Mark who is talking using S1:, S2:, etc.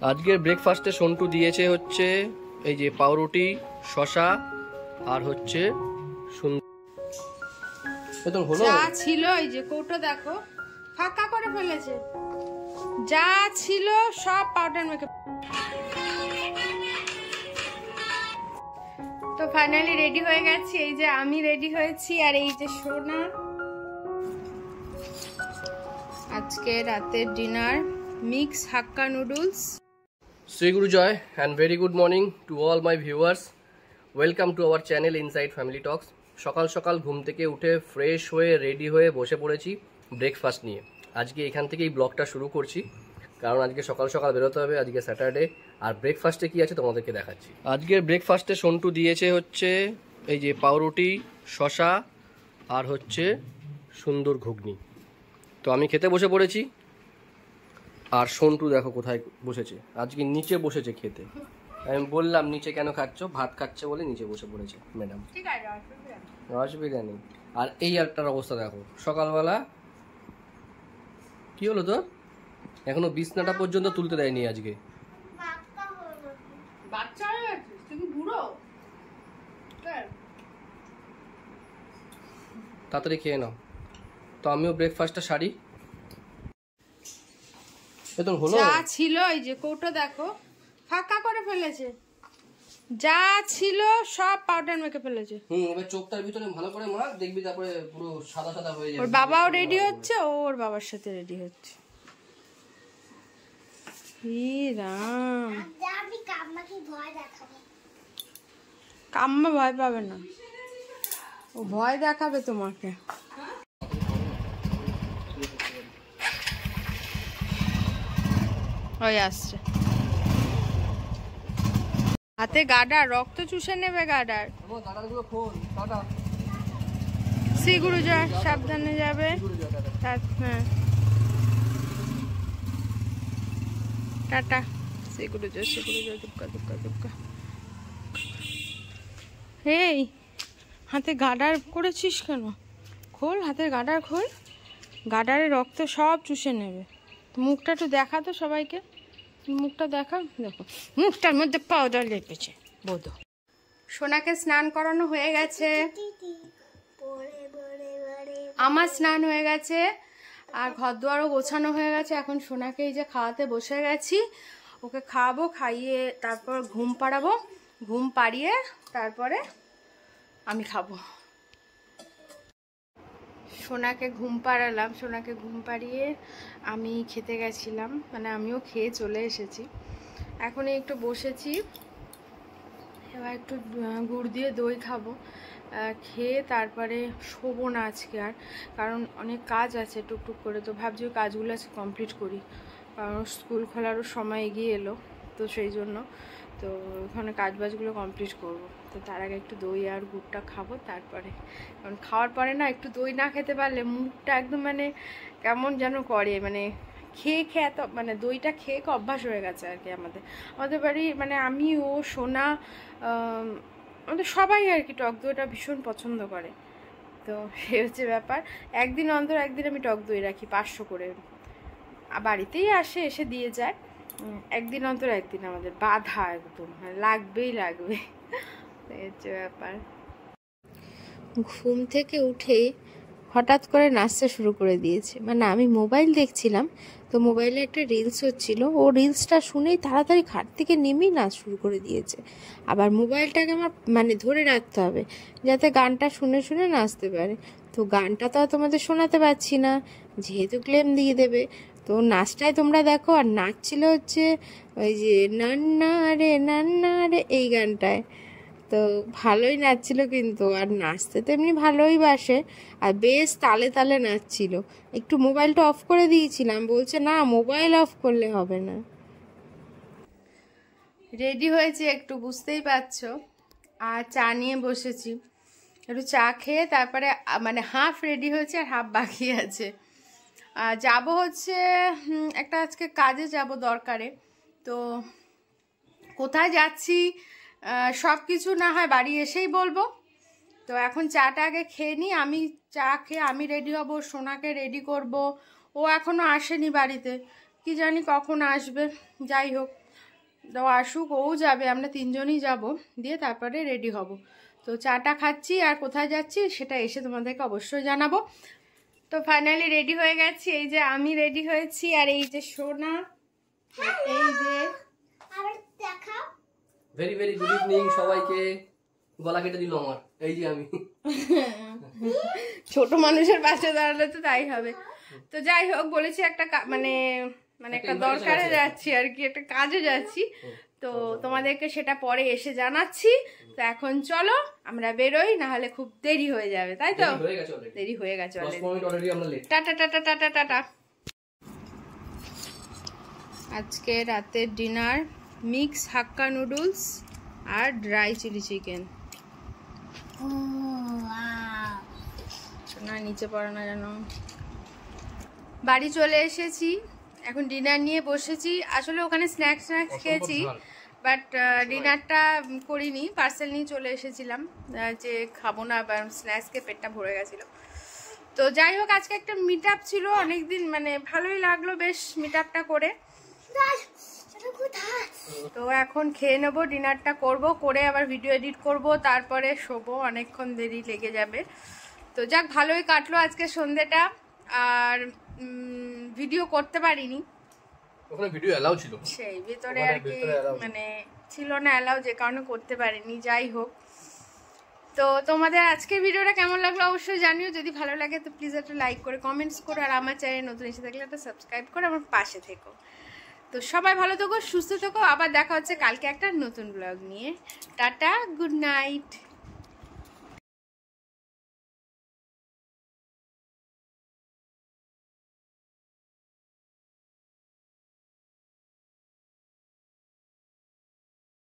S1: আজকের ব্রেকফাস্টে সন্টু দিয়েছে হচ্ছে এই যে পাউরুটি, শশা আর হচ্ছে
S2: যা ছিল এই যে কৌটো দেখো ফাঁকা করে ফেলেছে, যা ছিল সব পাউডার মেখে। তো ফাইনালি রেডি হয়ে গেছি, এই যে আমি রেডি হয়েছি আর এই যে সোনা। আজকে রাতের dinner mix hakka noodles.
S1: Shri Guru Jai and very good morning to all my viewers. Welcome to our channel inside family talks. সকাল সকাল ঘুম থেকে উঠে ফ্রেশ হয়ে রেডি হয়ে বসে পড়েছি ব্রেকফাস্ট নিয়ে। আজকে এখান থেকেই ব্লগটা শুরু করছি, কারণ আজকে সকাল সকাল বেরোতে হবে, আজকে স্যাটারডে। আর ব্রেকফাস্টে কি আছে তোমাদেরকে দেখাচ্ছি। আজকের ব্রেকফাস্টে সন্টু দিয়েছে হচ্ছে এই যে পাউরুটি, শশা আর হচ্ছে সুন্দর ঘুগনি। তো আমি খেতে বসে পড়েছি, আর সন্টু দেখো কোথায় বসেছে, আজকে নিচে বসেছে খেতে। আমি বললাম নিচে কেন খাচ্ছ, ভাত খাচ্ছে বলে নিচে বসে পড়েছে ম্যাডাম। অসুবিধা নেই। আর এই একটার অবস্থা দেখো, সকালবেলা কি হলো তোর, এখনো বিছনাটা পর্যন্ত তুলতে দেয়নি আজকে। তাড়াতাড়ি খেয়ে নাও। তো আমিও ব্রেকফাস্টটা সারি।
S2: যা ছিল এই যে কৌটো দেখো ফাঁকা করে ফেলেছে, যা ছিল সব পাউডার মেখে ফেলেছে।
S1: এবার চোখটার ভিতরে ভালো করে মাখ, দেখবি তারপরে পুরো সাদা সাদা হয়ে যাবে।
S2: ওর বাবাও রেডি হচ্ছে, ওর বাবার সাথে রেডি হচ্ছে। রাম, কাম্মা ভয় পাবে না, ও ভয় দেখাবে তোমাকে। ওই আসছে, হাতে গাডার, রক্ত চুষে নেবে গাডার। শ্রী গুরু জয়, সাবধানে যাবে। হ্যাঁ টাটা। শ্রী গুরু জয়, শ্রী গুরু জয়। দুঃখা দুঃখা দুঃখা। এই হাতে গাডার করেছিস কেন? খোল, হাতের গাডার খোল, গাডারে রক্ত সব চুষে নেবে। মুখটা একটু দেখা তো সবাইকে, মুখটা দেখা। দেখো মুখটার মধ্যে পাউডার লেপেছে বোধ। সোনাকে স্নান করানো হয়ে গেছে, আমার স্নান হয়ে গেছে, আর ঘর দুয়ারও গোছানো হয়ে গেছে। এখন সোনাকে এই যে খাওয়াতে বসে গেছি, ওকে খাওয়াবো, খাইয়ে তারপর ঘুম পাড়াবো, ঘুম পাড়িয়ে তারপরে আমি খাবো। সোনাকে ঘুম পাড়ালাম, সোনাকে ঘুম পাড়িয়ে আমি খেতে গেছিলাম, মানে আমিও খেয়ে চলে এসেছি। এখন একটু বসেছি, এবার একটু গুড় দিয়ে দই খাবো, খেয়ে তারপরে শোবো না আজকে আর, কারণ অনেক কাজ আছে টুকটুক করে। তো ভাবছি ওই কাজগুলো আজকে কমপ্লিট করি, কারণ স্কুল খোলারও সময় এগিয়ে এলো, তো সেই জন্য তো ওখানে কাজবাজগুলো কমপ্লিট করব। তো তার আগে একটু দই আর গুড়টা খাবো তারপরে, কারণ খাওয়ার পরে না একটু দই না খেতে পারলে মুখটা একদম মানে কেমন যেন করে, মানে খেয়ে খেয়ে এত মানে দইটা খেয়ে অভ্যাস হয়ে গেছে আর কি। আমাদের বাড়ি মানে আমি, ও, সোনা, আমাদের সবাই আর কি টক দইটা ভীষণ পছন্দ করে। তো সে হচ্ছে ব্যাপার, একদিন অন্তর একদিন আমি টক দই রাখি 500 করে, বাড়িতেই আসে, এসে দিয়ে যায়। একদিন অন্তর একদিন আমাদের বাধা, একদম লাগবেই লাগবে, এই হচ্ছে ব্যাপার। ঘুম থেকে উঠেই হঠাৎ করে নাচতে শুরু করে দিয়েছে, মানে আমি মোবাইল দেখছিলাম, তো মোবাইলে একটা রিলস হচ্ছিল, ও রিলসটা শুনেই তাড়াতাড়ি খাট থেকে নেমেই নাচ শুরু করে দিয়েছে। আবার মোবাইলটাকে আমার মানে ধরে রাখতে হবে যাতে গানটা শুনে শুনে নাচতে পারে। তো গানটা তো আর তোমাদের শোনাতে পারছি না, যেহেতু ক্লেম দিয়ে দেবে। তো নাচটাই তোমরা দেখো, আর নাচছিল হচ্ছে ওই যে নান্না রে এই গানটায়। তো ভালোই নাচছিল কিন্তু, আর নাচতে তো এমনি ভালোই বাসে, আর বেশ তালে তালে নাচছিল। একটু মোবাইলটা অফ করে দিয়েছিলাম, বলছে না মোবাইল অফ করলে হবে না। রেডি হয়েছি একটু, বুঝতেই পারছো, আর চা নিয়ে বসেছি। একটু চা খেয়ে তারপরে মানে হাফ রেডি হয়েছে আর হাফ বাকি আছে। যাব হচ্ছে একটা আজকে কাজে যাব দরকারে, তো কোথায় যাচ্ছি সব কিছু না হয় বাড়ি এসেই বলবো। তো এখন চাটা আগে খেয়ে নিই, আমি চা খেয়ে আমি রেডি হব, সোনাকে রেডি করব। ও এখনও আসেনি বাড়িতে, কি জানি কখন আসবে। যাই হোক, তো আসুক, ও যাবে, আমরা তিনজনই যাব, দিয়ে তারপরে রেডি হব। তো চাটা খাচ্ছি আর কোথায় যাচ্ছি সেটা এসে তোমাদেরকে অবশ্যই জানাবো। তো ফাইনালি রেডি হয়ে গেছি, এই যে আমি রেডি হয়েছি, আর এই যে সোনা, এই যে
S1: ভেরি ভেরি গুড ইভিনিং সবাইকে। গলা কেটে দিল আমার, এই যে আমি।
S2: ছোট মানুষের পাশে দাঁড়ালে তো তাই হবে। তো যাই হোক, বলেছি একটা মানে একটা দরকারে যাচ্ছি আর কি, একটা কাজে যাচ্ছি, তো তোমাদেরকে সেটা পরে এসে জানাচ্ছি। তো এখন চলো আমরা বেরোই, না হলে খুব দেরি হয়ে যাবে, তাই তো? দেরি হয়ে গেছে already. Tata tata tata tata. আজকে রাতের ডিনার মিক্স হাক্কা নুডলস আর ড্রাই চিলি চিকেন। না নিচে পড়ে না যেন। বাড়ি চলে এসেছি, এখন ডিনার নিয়ে বসেছি। আসলে ওখানে স্ন্যাক্স খেয়েছি, বাট ডিনারটা করিনি, পার্সেল নিয়ে চলে এসেছিলাম, যে খাবো না, বা স্ন্যাক্সকে পেটটা ভরে গেছিল। তো যাই হোক, আজকে একটা মিট আপ ছিল, অনেকদিন মানে ভালোই লাগলো বেশ মিট আপটা করে। তো এখন খেয়ে নেবো, ডিনারটা করব, করে আবার ভিডিও এডিট করব, তারপরে শোবো, অনেকক্ষণ দেরি লেগে যাবে। তো যাক, ভালোই কাটলো আজকে সন্ধ্যেটা, আর ভিডিও করতে পারিনি,
S1: ওখানে ভিডিও অ্যালাউ ছিল,
S2: সেই ভিতরে আর কি মানে ছিল না অ্যালাউ, যে কারণে করতে পারিনি। যাই হোক, তো তোমাদের আজকের ভিডিওটা কেমন লাগলো অবশ্যই জানিও। যদি ভালো লাগে তো প্লিজ একটা লাইক করে কমেন্টস করো, আর আমার চ্যানেল নতুন এসে থাকলে একটা সাবস্ক্রাইব করে আমার পাশে থেকো। তো সবাই ভালো থেকো, সুস্থ থেকো, আবার দেখা হচ্ছে কালকে একটা নতুন ব্লগ নিয়ে। Tata, good night.